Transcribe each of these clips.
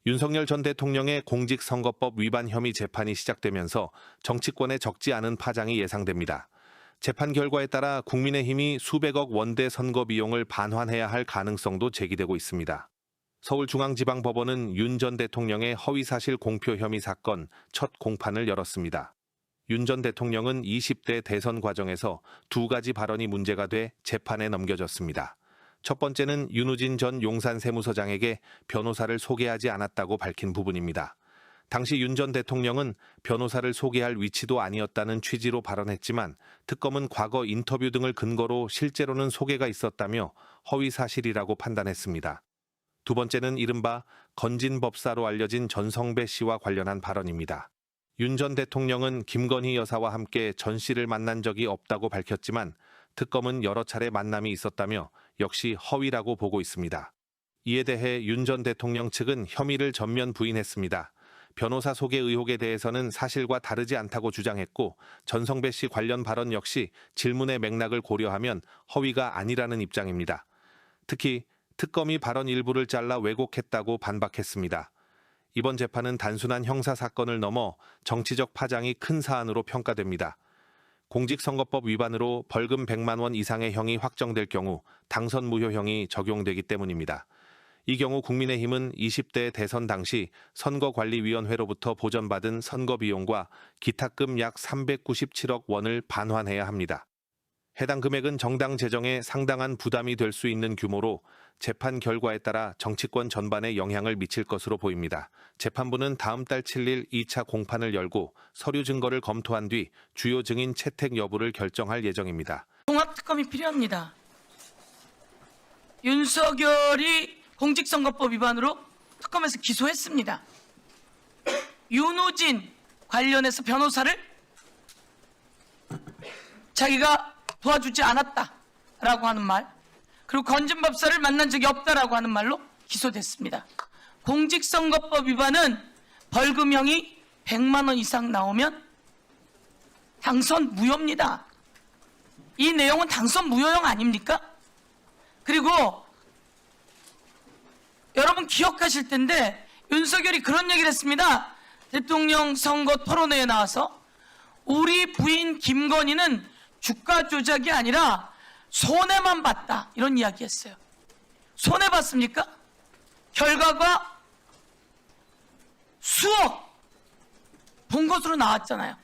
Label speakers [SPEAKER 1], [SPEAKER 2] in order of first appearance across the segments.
[SPEAKER 1] 윤석열 전 대통령의 공직선거법 위반 혐의 재판이 시작되면서 정치권에 적지 않은 파장이 예상됩니다. 재판 결과에 따라 국민의힘이 수백억 원대 선거 비용을 반환해야 할 가능성도 제기되고 있습니다. 서울중앙지방법원은 윤 전 대통령의 허위사실 공표 혐의 사건 첫 공판을 열었습니다. 윤 전 대통령은 20대 대선 과정에서 두 가지 발언이 문제가 돼 재판에 넘겨졌습니다. 첫 번째는 윤우진 전 용산세무서장에게 변호사를 소개하지 않았다고 밝힌 부분입니다. 당시 윤 전 대통령은 변호사를 소개할 위치도 아니었다는 취지로 발언했지만 특검은 과거 인터뷰 등을 근거로 실제로는 소개가 있었다며 허위 사실이라고 판단했습니다. 두 번째는 이른바 건진법사로 알려진 전성배 씨와 관련한 발언입니다. 윤 전 대통령은 김건희 여사와 함께 전 씨를 만난 적이 없다고 밝혔지만 특검은 여러 차례 만남이 있었다며 역시 허위라고 보고 있습니다. 이에 대해 윤 전 대통령 측은 혐의를 전면 부인했습니다. 변호사 소개 의혹에 대해서는 사실과 다르지 않다고 주장했고 전성배 씨 관련 발언 역시 질문의 맥락을 고려하면 허위가 아니라는 입장입니다. 특히 특검이 발언 일부를 잘라 왜곡했다고 반박했습니다. 이번 재판은 단순한 형사사건을 넘어 정치적 파장이 큰 사안으로 평가됩니다. 공직선거법 위반으로 벌금 100만 원 이상의 형이 확정될 경우 당선 무효형이 적용되기 때문입니다. 이 경우 국민의힘은 20대 대선 당시 선거관리위원회로부터 보전받은 선거비용과 기탁금 약 397억 원을 반환해야 합니다. 해당 금액은 정당 재정에 상당한 부담이 될 수 있는 규모로 재판 결과에 따라 정치권 전반에 영향을 미칠 것으로 보입니다. 재판부는 다음 달 7일 2차 공판을 열고 서류 증거를 검토한 뒤 주요 증인 채택 여부를 결정할 예정입니다.
[SPEAKER 2] 종합특검이 필요합니다. 윤석열이 공직선거법 위반으로 특검에서 기소했습니다. 윤우진 관련해서 변호사를 자기가 도와주지 않았다라고 하는 말, 그리고 건진법사를 만난 적이 없다라고 하는 말로 기소됐습니다. 공직선거법 위반은 벌금형이 100만 원 이상 나오면 당선 무효입니다. 이 내용은 당선 무효형 아닙니까? 그리고 여러분 기억하실 텐데 윤석열이 그런 얘기를 했습니다. 대통령 선거 토론회에 나와서 우리 부인 김건희는 주가 조작이 아니라 손해만 봤다, 이런 이야기 했어요. 손해 봤습니까? 결과가 수억 본 것으로 나왔잖아요.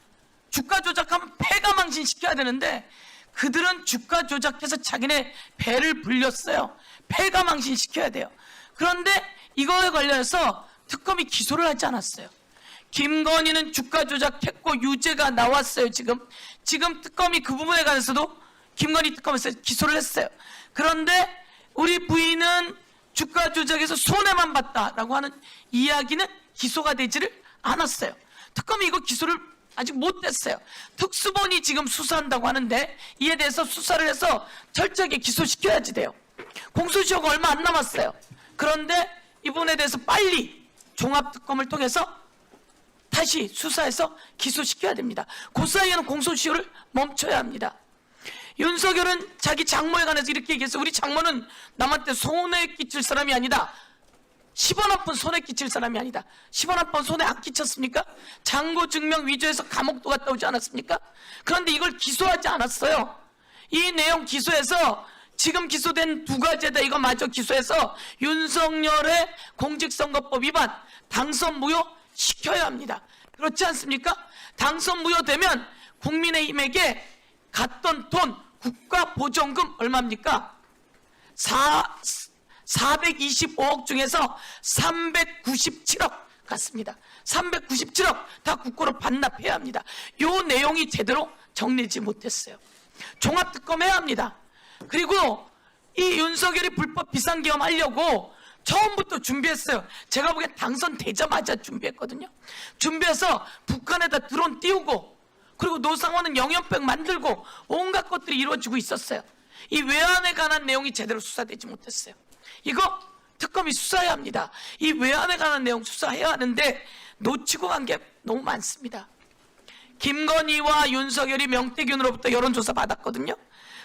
[SPEAKER 2] 주가 조작하면 패가 망신시켜야 되는데 그들은 주가 조작해서 자기네 배를 불렸어요. 패가 망신시켜야 돼요. 그런데 이거에 관련해서 특검이 기소를 하지 않았어요. 김건희는 주가 조작했고 유죄가 나왔어요. 지금 특검이 그 부분에 관해서도 김건희 특검에서 기소를 했어요. 그런데 우리 부인은 주가 조작에서 손해만 봤다라고 하는 이야기는 기소가 되지를 않았어요. 특검이 이거 기소를 아직 못했어요. 특수본이 지금 수사한다고 하는데 이에 대해서 수사를 해서 철저하게 기소시켜야지 돼요. 공소시효가 얼마 안 남았어요. 그런데 이 부분에 대해서 빨리 종합특검을 통해서 다시 수사해서 기소시켜야 됩니다. 그 사이에는 공소시효를 멈춰야 합니다. 윤석열은 자기 장모에 관해서 이렇게 얘기했어요. 우리 장모는 남한테 손해 끼칠 사람이 아니다. 10원 한 푼 손해 끼칠 사람이 아니다. 10원 한 푼 손해 안 끼쳤습니까? 장고 증명 위조해서 감옥도 갔다 오지 않았습니까? 그런데 이걸 기소하지 않았어요. 이 내용 기소해서 지금 기소된 두 가지에다 이거 마저 기소해서 윤석열의 공직선거법 위반 당선 무효 시켜야 합니다. 그렇지 않습니까? 당선 무효되면 국민의힘에게 갔던 돈 국가보전금 얼마입니까? 425억 중에서 397억 갔습니다. 397억 다 국고로 반납해야 합니다. 이 내용이 제대로 정리되지 못했어요. 종합특검해야 합니다. 그리고 이 윤석열이 불법 비상계엄 하려고 처음부터 준비했어요. 제가 보기엔 당선되자마자 준비했거든요. 준비해서 북한에다 드론 띄우고 그리고 노상원은 영연병 만들고 온갖 것들이 이루어지고 있었어요. 이 외환에 관한 내용이 제대로 수사되지 못했어요. 이거 특검이 수사해야 합니다. 이 외환에 관한 내용 수사해야 하는데 놓치고 간 게 너무 많습니다. 김건희와 윤석열이 명태균으로부터 여론조사 받았거든요.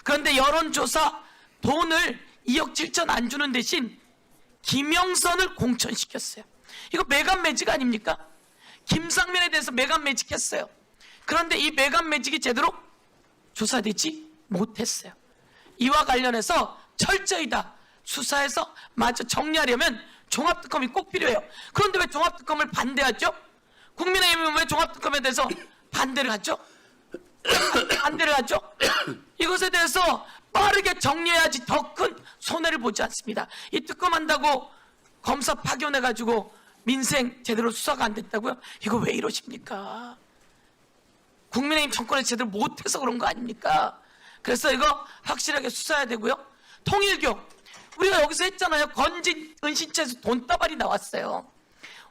[SPEAKER 2] 그런데 여론조사 돈을 2억 7천 안 주는 대신 김영선을 공천시켰어요. 이거 매간 매직 아닙니까? 김상민에 대해서 매간 매직했어요. 그런데 이 매간 매직이 제대로 조사되지 못했어요. 이와 관련해서 철저히 다 수사해서 마저 정리하려면 종합특검이 꼭 필요해요. 그런데 왜 종합특검을 반대하죠? 국민의힘은 왜 종합특검에 대해서 반대를 하죠? 반대를 하죠? 이것에 대해서 빠르게 정리해야지 더 큰 손해를 보지 않습니다. 이 특검한다고 검사 파견해가지고 민생 제대로 수사가 안 됐다고요? 이거 왜 이러십니까? 국민의힘 정권을 제대로 못해서 그런 거 아닙니까? 그래서 이거 확실하게 수사해야 되고요. 통일교, 우리가 여기서 했잖아요. 건진 은신처에서 돈다발이 나왔어요.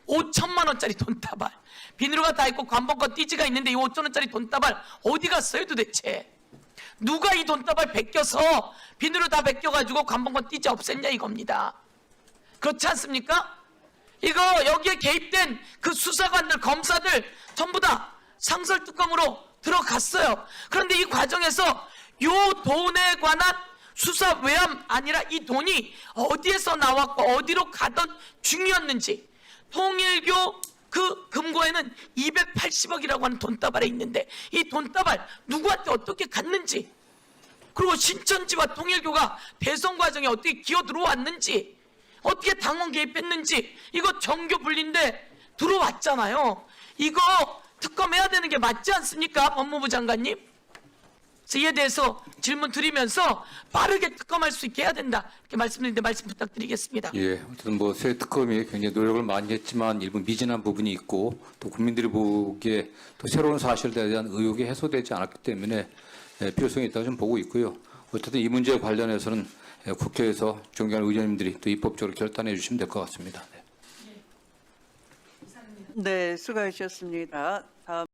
[SPEAKER 2] 5천만 원짜리 돈다발. 비누가 다 있고 관본권 띠지가 있는데 이 5천 원짜리 돈다발 어디 갔어요 도대체? 누가 이 돈다발 베껴서 비누로 다 베껴가지고 관본권 띠지 없앴냐 이겁니다. 그렇지 않습니까? 이거 여기에 개입된 그 수사관들, 검사들 전부 다 상설특검으로 들어갔어요. 그런데 이 과정에서 요 돈에 관한 수사 외함 아니라 이 돈이 어디에서 나왔고 어디로 가던 중이었는지, 통일교 그 금고에는 280억이라고 하는 돈다발에 있는데 이 돈다발 누구한테 어떻게 갔는지, 그리고 신천지와 통일교가 대선 과정에 어떻게 기어 들어왔는지, 어떻게 당원 개입했는지, 이거 정교 분리인데 들어왔잖아요. 이거 특검해야 되는 게 맞지 않습니까, 법무부 장관님? 그래서 이에 대해서 질문 드리면서 빠르게 특검할 수 있게 해야 된다, 이렇게 말씀드리는데 말씀 부탁드리겠습니다.
[SPEAKER 3] 예, 어쨌든 뭐 새 특검이 굉장히 노력을 많이 했지만 일부 미진한 부분이 있고 또 국민들이 보기에 또 새로운 사실에 대한 의혹이 해소되지 않았기 때문에 필요성이 있다고 좀 보고 있고요. 어쨌든 이 문제에 관련해서는 국회에서 존경하는 의원님들이 또 입법적으로 결단해 주시면 될 것 같습니다.
[SPEAKER 4] 네, 수고하셨습니다. 다음